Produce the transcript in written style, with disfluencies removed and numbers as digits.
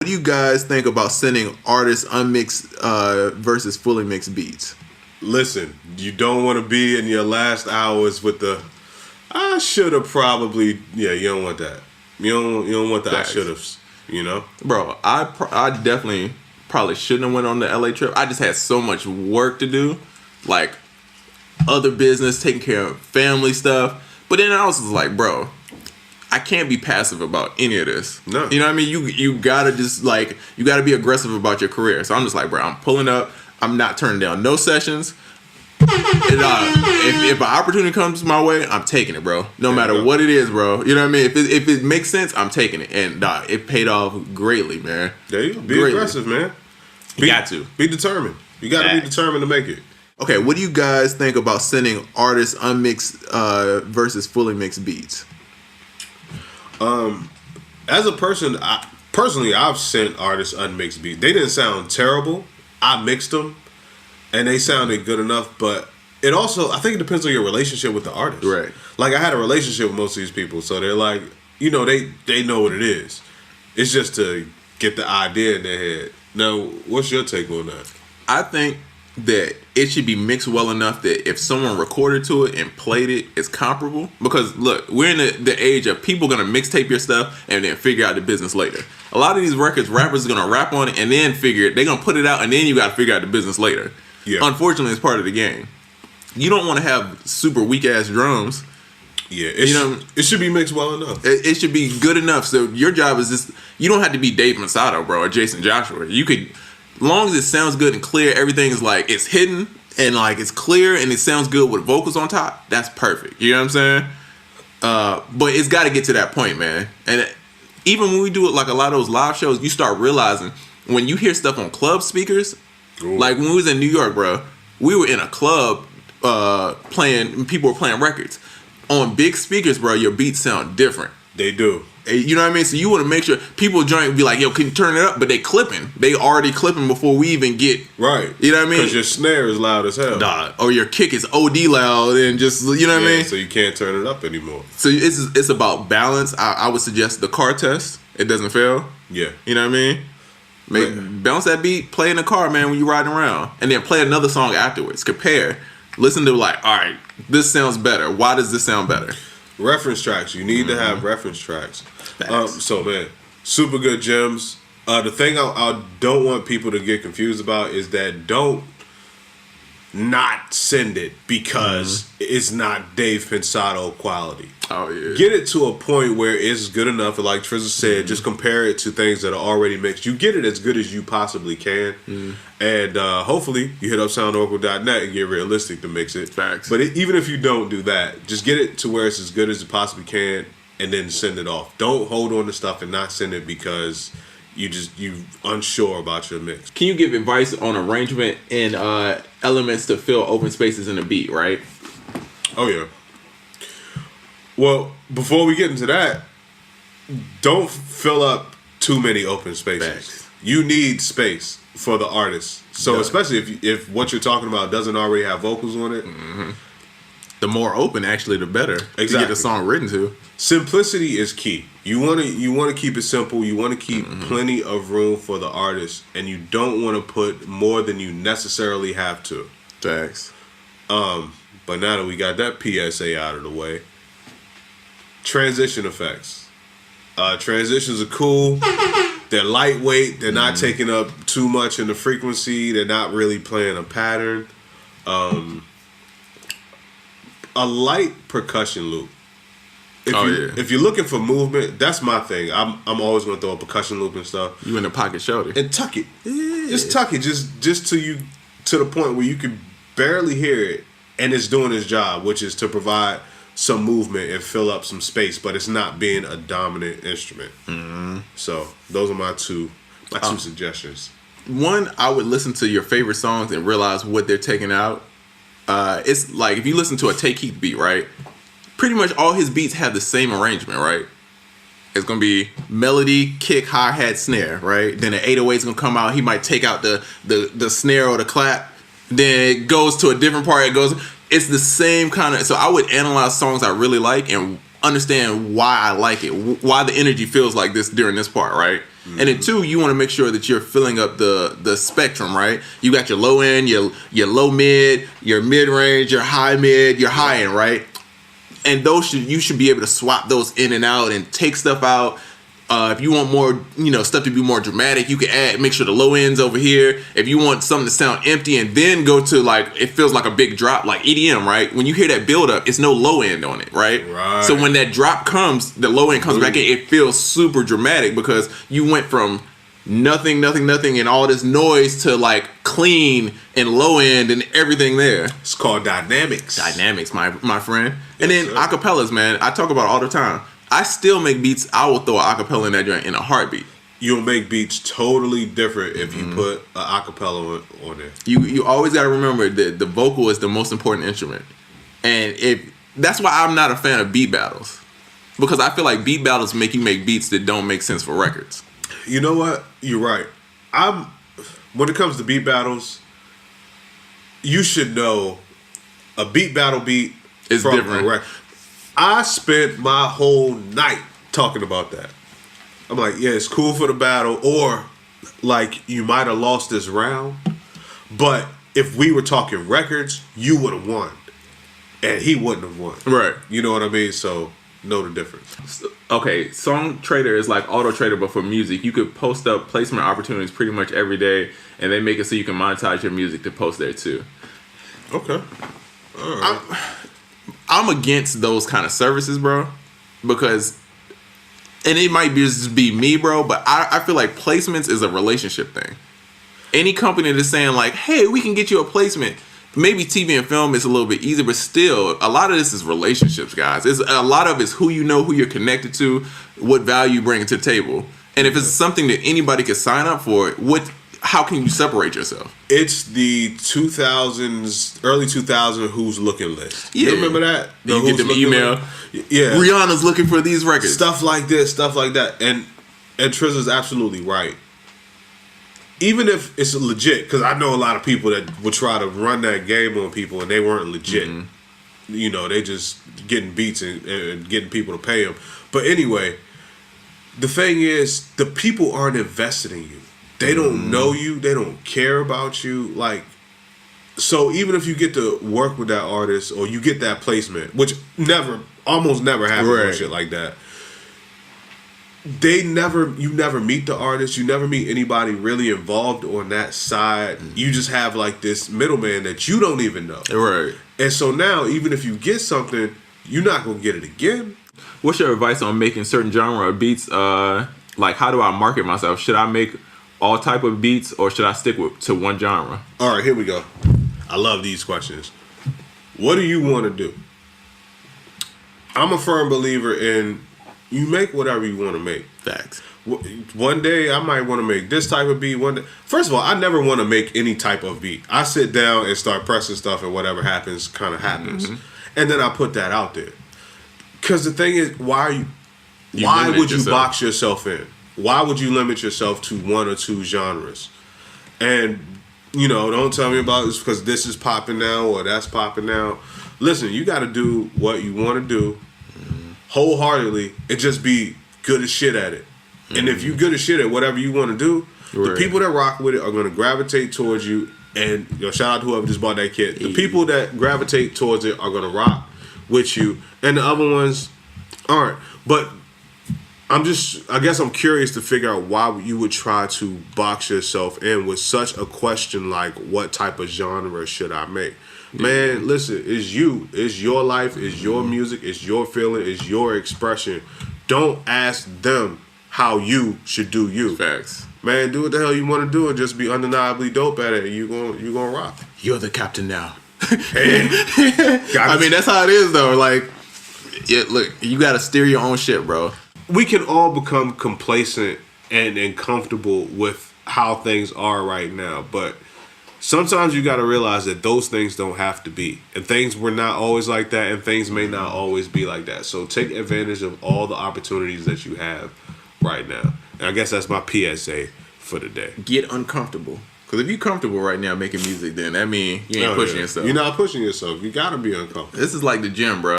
What do you guys think about sending artists unmixed versus fully mixed beats? Listen, you don't want to be in your last hours with the I should have probably. Yeah, you don't want that. You don't want the Facts. I should have's. You know, bro. I definitely probably shouldn't have went on the LA trip. I just had so much work to do, like other business, taking care of family stuff. But then I was just like, bro, I can't be passive about any of this. No. You know what I mean? You gotta just like, you gotta be aggressive about your career. So I'm just like, bro, I'm pulling up. I'm not turning down no sessions. And, if an opportunity comes my way, I'm taking it, bro. No matter what it is, bro. You know what I mean? If it makes sense, I'm taking it. And it paid off greatly, man. There you go. Be aggressive, man. You got to. Be determined. You got to be determined to make it. Okay, what do you guys think about sending artists unmixed versus fully mixed beats? As a person, I've sent artists unmixed beats. They didn't sound terrible. I mixed them, and they sounded good enough. But it also, I think it depends on your relationship with the artist. Right. Like, I had a relationship with most of these people, so they're like, you know, they know what it is. It's just to get the idea in their head. Now, what's your take on that? I think that it should be mixed well enough that if someone recorded to it and played it, it's comparable. Because look, we're in the age of people gonna mixtape your stuff and then figure out the business later. A lot of these records, rappers are gonna rap on it and then figure it. They're gonna put it out and then you gotta figure out the business later. Yeah. Unfortunately, it's part of the game. You don't want to have super weak ass drums. Yeah, it should be mixed well enough. It should be good enough. So your job is just, you don't have to be Dave Masato, bro, or Jason Joshua. You could, long as it sounds good and clear, everything is like, it's hidden and like it's clear and it sounds good with vocals on top, that's perfect. You know what I'm saying? But it's got to get to that point, man. And even when we do it, like a lot of those live shows, you start realizing when you hear stuff on club speakers, like when we was in New York, bro, we were in a club playing, people were playing records. On big speakers, bro, your beats sound different. They do. You know what I mean? So you want to make sure people join be like, yo, can you turn it up? But they clipping. They already clipping before we even get. Right. You know what I mean? Because your snare is loud as hell. Or your kick is OD loud and just, you know what I mean? So you can't turn it up anymore. So it's about balance. I would suggest the car test. It doesn't fail. Yeah. You know what I mean? Bounce that beat, play in the car, man, when you're riding around. And then play another song afterwards. Compare. Listen to like, all right, this sounds better. Why does this sound better? Reference tracks. You need to have reference tracks. So, man, super good gems. The thing I don't want people to get confused about is that don't not send it because it's not Dave Pensato quality. Oh, yeah. Get it to a point where it's good enough. Like Triza said, just compare it to things that are already mixed. You get it as good as you possibly can. And hopefully you hit up soundoracle.net and get realistic to mix it. Facts. But even if you don't do that, just get it to where it's as good as it possibly can and then send it off. Don't hold on to stuff and not send it because you unsure about your mix. Can you give advice on arrangement and elements to fill open spaces in a beat, right? Oh, yeah. Well, before we get into that, don't fill up too many open spaces. Facts. You need space for the artist. So especially if what you're talking about doesn't already have vocals on it. The more open, actually, the better to get a song written to. Simplicity is key. You want to keep it simple. You want to keep plenty of room for the artist, and you don't want to put more than you necessarily have to. Facts. But now that we got that PSA out of the way, transition effects. Transitions are cool. They're lightweight. They're not taking up too much in the frequency. They're not really playing a pattern. A light percussion loop. If you're looking for movement, that's my thing. I'm always gonna throw a percussion loop and stuff. You in the pocket shoulder and tuck it. Yeah. Just tuck it, just to the point where you can barely hear it, and it's doing its job, which is to provide some movement and fill up some space, but it's not being a dominant instrument. So those are my two suggestions. One, I would listen to your favorite songs and realize what they're taking out. It's like if you listen to a Tay Keith beat, right? Pretty much all his beats have the same arrangement, right? It's gonna be melody, kick, hi-hat, snare, right? Then the 808's gonna come out. He might take out the snare or the clap. Then it goes to a different part. It's the same kind of. So I would analyze songs I really like and understand why I like it, why the energy feels like this during this part, right? And then 2, you want to make sure that you're filling up the spectrum, right? You got your low end, your low mid, your mid range, your high mid, your high end, right? And you should be able to swap those in and out and take stuff out. If you want more, stuff to be more dramatic, you can make sure the low end's over here. If you want something to sound empty and then go to it feels like a big drop, like EDM, right? When you hear that build up, it's no low end on it, right? Right. So when that drop comes, the low end comes back in, it feels super dramatic because you went from nothing, and all this noise to clean and low end and everything there. It's called dynamics. Dynamics, my friend. And then acapellas, man. I talk about it all the time. I still make beats. I will throw an acapella in that joint in a heartbeat. You'll make beats totally different if you put an acapella on there. You always got to remember that the vocal is the most important instrument, and that's why I'm not a fan of beat battles, because I feel like beat battles make you make beats that don't make sense for records. You know what? You're right. When it comes to beat battles, you should know a beat battle beat is from different. A record. I spent my whole night talking about that. I'm like, yeah, it's cool for the battle, or you might have lost this round, but if we were talking records, you would have won, and he wouldn't have won. Right. You know what I mean? So know the difference. Okay, Song Trader is like Auto Trader, but for music. You could post up placement opportunities pretty much every day, and they make it so you can monetize your music to post there too. Okay. All right. I'm against those kind of services, bro, because, and it might just be me, bro, but I feel like placements is a relationship thing. Any company that's saying hey, we can get you a placement, maybe TV and film is a little bit easier, but still, a lot of this is relationships, guys. A lot of it's who you know, who you're connected to, what value you bring to the table. And if it's something that anybody can sign up for, how can you separate yourself? It's the 2000s, early 2000s Who's Looking list. Yeah. You remember that? You get the email. Yeah. Rihanna's looking for these records. Stuff like this, stuff like that. And Triz is absolutely right. Even if it's legit, because I know a lot of people that would try to run that game on people and they weren't legit. Mm-hmm. They just getting beats and getting people to pay them. But anyway, the thing is, the people aren't invested in you. They don't know you. They don't care about you. So even if you get to work with that artist or you get that placement, which almost never happens or shit like that, you never meet the artist. You never meet anybody really involved on that side. You just have this middleman that you don't even know. Right. And so now, even if you get something, you're not going to get it again. What's your advice on making certain genre of beats? How do I market myself? Should I make all type of beats, or should I stick to one genre? All right, here we go. I love these questions. What do you want to do? I'm a firm believer in you make whatever you want to make. Facts. One day I might want to make this type of beat. One day, first of all, I never want to make any type of beat. I sit down and start pressing stuff, and whatever happens, kind of happens, and then I put that out there. Because the thing is, why would you box yourself in? Why would you limit yourself to one or two genres? And, don't tell me about this because this is popping now or that's popping now. Listen, you got to do what you want to do wholeheartedly and just be good as shit at it. And if you're good as shit at whatever you want to do, the people that rock with it are going to gravitate towards you. And shout out to whoever just bought that kit. The people that gravitate towards it are going to rock with you. And the other ones aren't. But I guess I'm curious to figure out why you would try to box yourself in with such a question like, what type of genre should I make? Man, listen, it's you. It's your life. It's your music. It's your feeling. It's your expression. Don't ask them how you should do you. Facts. Man, do what the hell you want to do and just be undeniably dope at it. You gonna rock. You're the captain now. I mean, that's how it is, though. Look, you got to steer your own shit, bro. We can all become complacent and comfortable with how things are right now, but sometimes you got to realize that those things don't have to be, and things were not always like that, and things may not always be like that. So take advantage of all the opportunities that you have right now. And I guess that's my PSA for the day. Get uncomfortable. Because if you're comfortable right now making music, then that means you ain't pushing yourself. You're not pushing yourself. You got to be uncomfortable. This is like the gym, bro.